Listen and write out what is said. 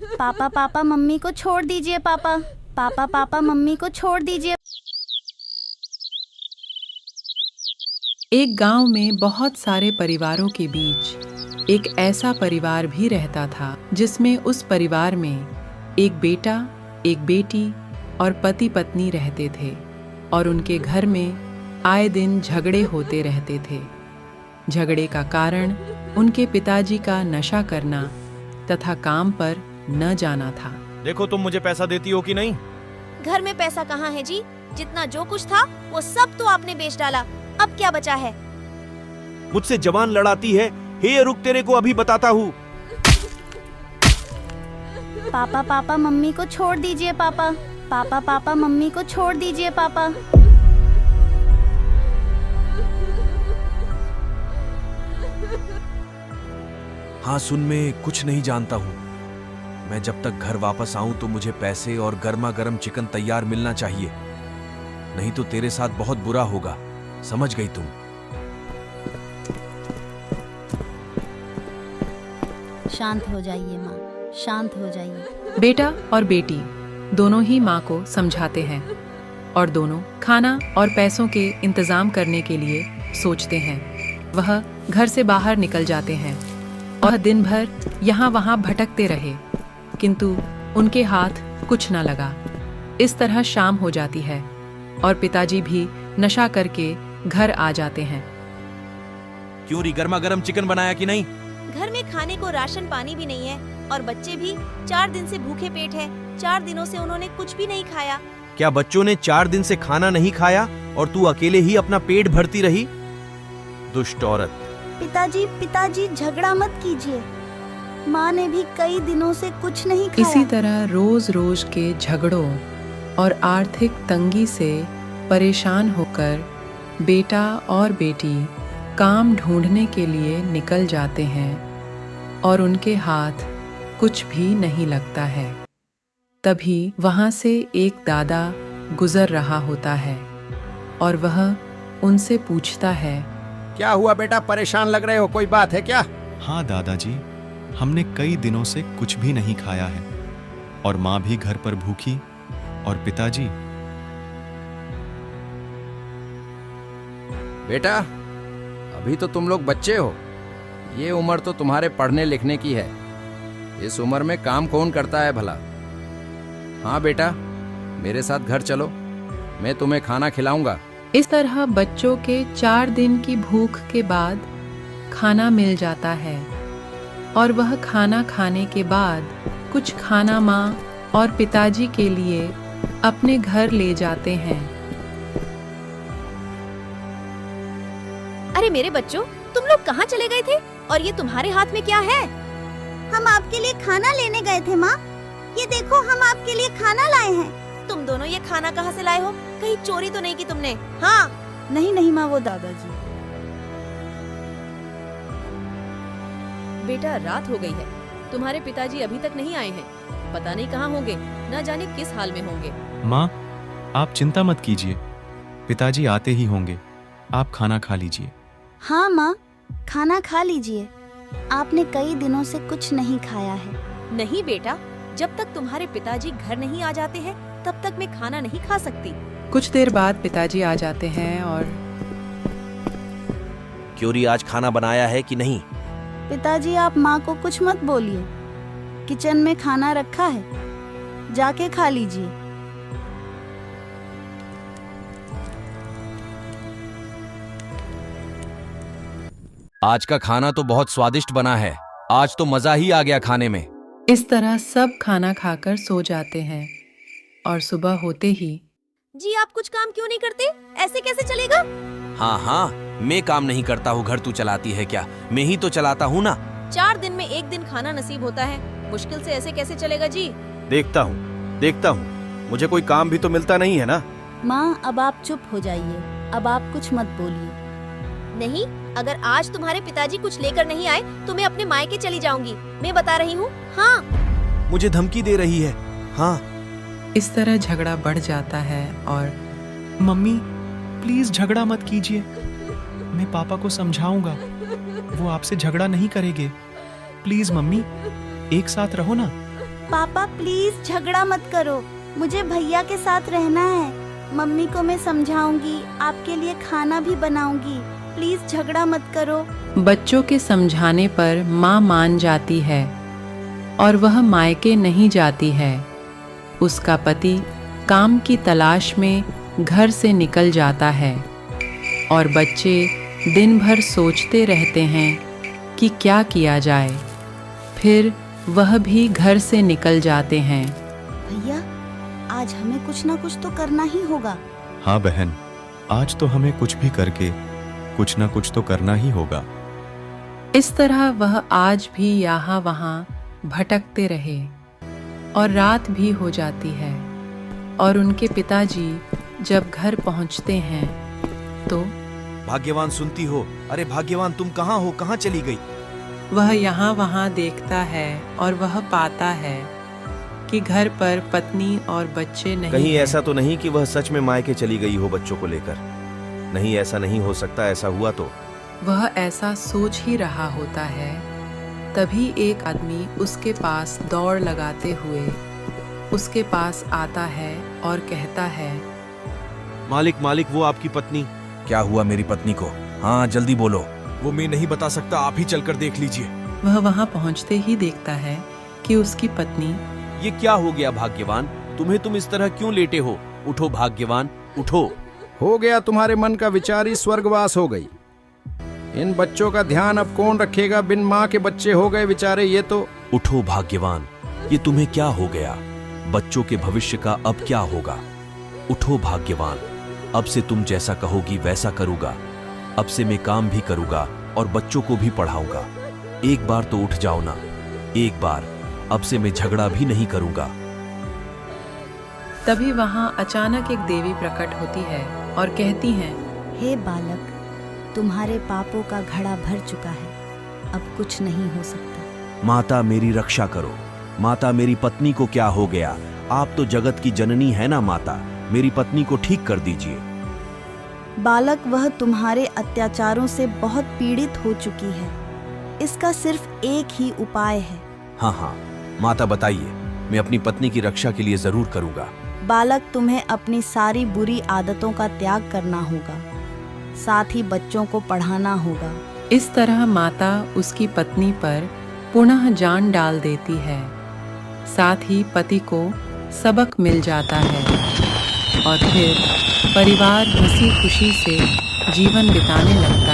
पापा papa mummy को छोड़ दीजिए पापा। पापा पापा मम्मी को छोड़ दीजिए। एक गांव में बहुत सारे परिवारों के बीच एक ऐसा परिवार भी रहता था जिसमें उस परिवार में एक बेटा, एक बेटी और पति पत्नी रहते थे और उनके घर में आए दिन झगड़े होते रहते थे। झगड़े का कारण उनके पिताजी का नशा करना तथा काम पर न जाना था। देखो तुम मुझे पैसा देती हो कि नहीं? घर में पैसा कहाँ है जी? जितना जो कुछ था वो सब तो आपने बेच डाला, अब क्या बचा है? मुझसे जवान लड़ाती है। हे रुक, तेरे को अभी बताता हूँ। पापा पापा मम्मी को छोड़ दीजिए पापा। पापा पापा मम्मी को छोड़ दीजिए पापा। हाँ सुन, मैं कुछ नहीं जानता हूँ। मैं जब तक घर वापस आऊं तो मुझे पैसे और गर्मा गर्म चिकन तैयार मिलना चाहिए, नहीं तो तेरे साथ बहुत बुरा होगा। समझ गई तुम? शांत हो जाइए माँ, शांत हो जाइए। बेटा और बेटी दोनों ही माँ को समझाते हैं और दोनों खाना और पैसों के इंतजाम करने के लिए सोचते हैं। वह घर से बाहर निकल जाते हैं और दिन भर यहाँ वहाँ भटकते रहे, किंतु उनके हाथ कुछ न लगा। इस तरह शाम हो जाती है और पिताजी भी नशा करके घर आ जाते हैं। क्यों री, गर्मा गर्म चिकन बनाया कि नहीं? घर में खाने को राशन पानी भी नहीं है और बच्चे भी 4 दिन से भूखे पेट है। 4 दिनों से उन्होंने कुछ भी नहीं खाया। क्या बच्चों ने 4 दिन से खाना नहीं खाया और तू अकेले ही अपना पेट भरती रही? दुष्ट औरत। पिताजी पिताजी झगड़ा मत कीजिए। माँ ने भी कई दिनों से कुछ नहीं खाया। इसी तरह रोज रोज के झगड़ों और आर्थिक तंगी से परेशान होकर बेटा और बेटी काम ढूंढने के लिए निकल जाते हैं और उनके हाथ कुछ भी नहीं लगता है। तभी वहाँ से एक दादा गुजर रहा होता है और वह उनसे पूछता है, क्या हुआ बेटा, परेशान लग रहे हो? कोई बात है क्या? हाँ दादाजी, हमने कई दिनों से कुछ भी नहीं खाया है और माँ भी घर पर भूखी और पिताजी। बेटा, अभी तो तुम लोग बच्चे हो। ये उम्र तो तुम्हारे पढ़ने लिखने की है। इस उम्र में काम कौन करता है भला? हाँ बेटा, मेरे साथ घर चलो, मैं तुम्हें खाना खिलाऊंगा। इस तरह बच्चों के 4 दिन की भूख के बाद खाना मिल जाता है और वह खाना खाने के बाद कुछ खाना माँ और पिताजी के लिए अपने घर ले जाते हैं। अरे मेरे बच्चों, तुम लोग कहाँ चले गए थे और ये तुम्हारे हाथ में क्या है? हम आपके लिए खाना लेने गए थे माँ। ये देखो, हम आपके लिए खाना लाए हैं। तुम दोनों ये खाना कहाँ से लाए हो? कहीं चोरी तो नहीं की तुमने? हाँ। नहीं नहीं माँ, वो दादाजी। बेटा, रात हो गई है, तुम्हारे पिताजी अभी तक नहीं आए हैं। पता नहीं कहाँ होंगे, न जाने किस हाल में होंगे। माँ, आप चिंता मत कीजिए, पिताजी आते ही होंगे। आप खाना खा लीजिए। हाँ माँ, खाना खा लीजिए। आपने कई दिनों से कुछ नहीं खाया है। नहीं बेटा, जब तक तुम्हारे पिताजी घर नहीं आ जाते हैं तब तक मैं खाना नहीं खा सकती। कुछ देर बाद पिताजी आ जाते हैं और क्यों री, आज खाना बनाया है कि नहीं? पिताजी, आप माँ को कुछ मत बोलिए। किचन में खाना रखा है, जाके खा लीजिए। आज का खाना तो बहुत स्वादिष्ट बना है। आज तो मजा ही आ गया खाने में। इस तरह सब खाना खाकर सो जाते हैं और सुबह होते ही जी, आप कुछ काम क्यों नहीं करते? ऐसे कैसे चलेगा? हाँ हाँ, मैं काम नहीं करता हूँ, घर तू चलाती है क्या? मैं ही तो चलाता हूँ ना। 4 दिन में 1 दिन खाना नसीब होता है, मुश्किल से ऐसे कैसे चलेगा जी? देखता हूँ, मुझे कोई काम भी तो मिलता नहीं है ना। माँ, अब आप चुप हो जाइए। अब आप कुछ मत बोलिए। नहीं, अगर आज तुम्हारे पिताजी कुछ लेकर नहीं आए तो मैं अपने मायके चली जाऊंगी। मैं बता रही हूँ। हाँ। मुझे धमकी दे रही है। हाँ। इस तरह झगड़ा बढ़ जाता है और मम्मी, प्लीज झगड़ा मत कीजिए, मैं पापा को समझाऊंगा, वो आपसे झगड़ा नहीं करेंगे। प्लीज मम्मी, एक साथ रहो ना। पापा प्लीज झगड़ा मत करो, मुझे भैया के साथ रहना है। मम्मी को मैं समझाऊंगी, आपके लिए खाना भी बनाऊंगी। प्लीज झगड़ा मत करो। बच्चों के समझाने पर माँ मान जाती है और वह मायके नहीं जाती है। उसका पति काम की तलाश में घर से निकल जाता है और बच्चे दिन भर सोचते रहते हैं कि क्या किया जाए। फिर वह भी घर से निकल जाते हैं। भैया, आज हमें कुछ ना कुछ तो करना ही होगा। हाँ बहन, आज तो हमें कुछ भी करके कुछ ना कुछ तो करना ही होगा। इस तरह वह आज भी यहाँ वहाँ भटकते रहे और रात भी हो जाती है और उनके पिताजी जब घर पहुँचते हैं तो भाग्यवान, सुनती हो? अरे भाग्यवान, तुम कहाँ हो? कहाँ चली गई? वह यहाँ वहाँ देखता है और वह पाता है कि घर पर पत्नी और बच्चे नहीं कहीं हैं। ऐसा तो नहीं कि वह सच में मायके चली गई हो बच्चों को लेकर? नहीं, ऐसा नहीं हो सकता। ऐसा हुआ तो वह ऐसा सोच ही रहा होता है, तभी एक आदमी उसके पास दौड़ लगाते हुए उसके पास आता है और कहता है, मालिक मालिक, वो आपकी पत्नी। क्या हुआ मेरी पत्नी को? हाँ जल्दी बोलो। वो मैं नहीं बता सकता, आप ही चलकर देख लीजिए। वह वहां पहुंचते ही देखता है कि उसकी पत्नी। ये क्या हो गया भाग्यवान? तुम इस तरह क्यों लेटे हो? उठो भाग्यवान, उठो। हो गया तुम्हारे मन का विचार ही स्वर्गवास हो गई। इन बच्चों का ध्यान अब कौन रखेगा? बिन माँ के बच्चे हो गए बेचारे ये तो। उठो भाग्यवान, ये तुम्हें क्या हो गया? बच्चों के भविष्य का अब क्या होगा? उठो भाग्यवान, अब से तुम जैसा कहोगी वैसा करूंगा। अब से मैं काम भी करूंगा और बच्चों को भी पढ़ाऊंगा। एक बार तो उठ जाओ ना, एक बार। अब से मैं झगड़ा भी नहीं करूंगा। तभी वहां अचानक एक देवी प्रकट होती है और कहती हैं, हे बालक, तुम्हारे पापों का घड़ा भर चुका है, अब कुछ नहीं हो सकता। माता मेरी रक्षा करो। माता मेरी पत्नी को क्या हो गया? आप तो जगत की जननी है ना माता, मेरी पत्नी को ठीक कर दीजिए। बालक, वह तुम्हारे अत्याचारों से बहुत पीड़ित हो चुकी है। इसका सिर्फ एक ही उपाय है। हाँ हाँ माता बताइए, मैं अपनी पत्नी की रक्षा के लिए जरूर करूंगा। बालक, तुम्हें अपनी सारी बुरी आदतों का त्याग करना होगा, साथ ही बच्चों को पढ़ाना होगा। इस तरह माता उसकी पत्नी पर पुनः जान डाल देती है। साथ ही पति को सबक मिल जाता है और फिर परिवार हंसी खुशी से जीवन बिताने लगता है।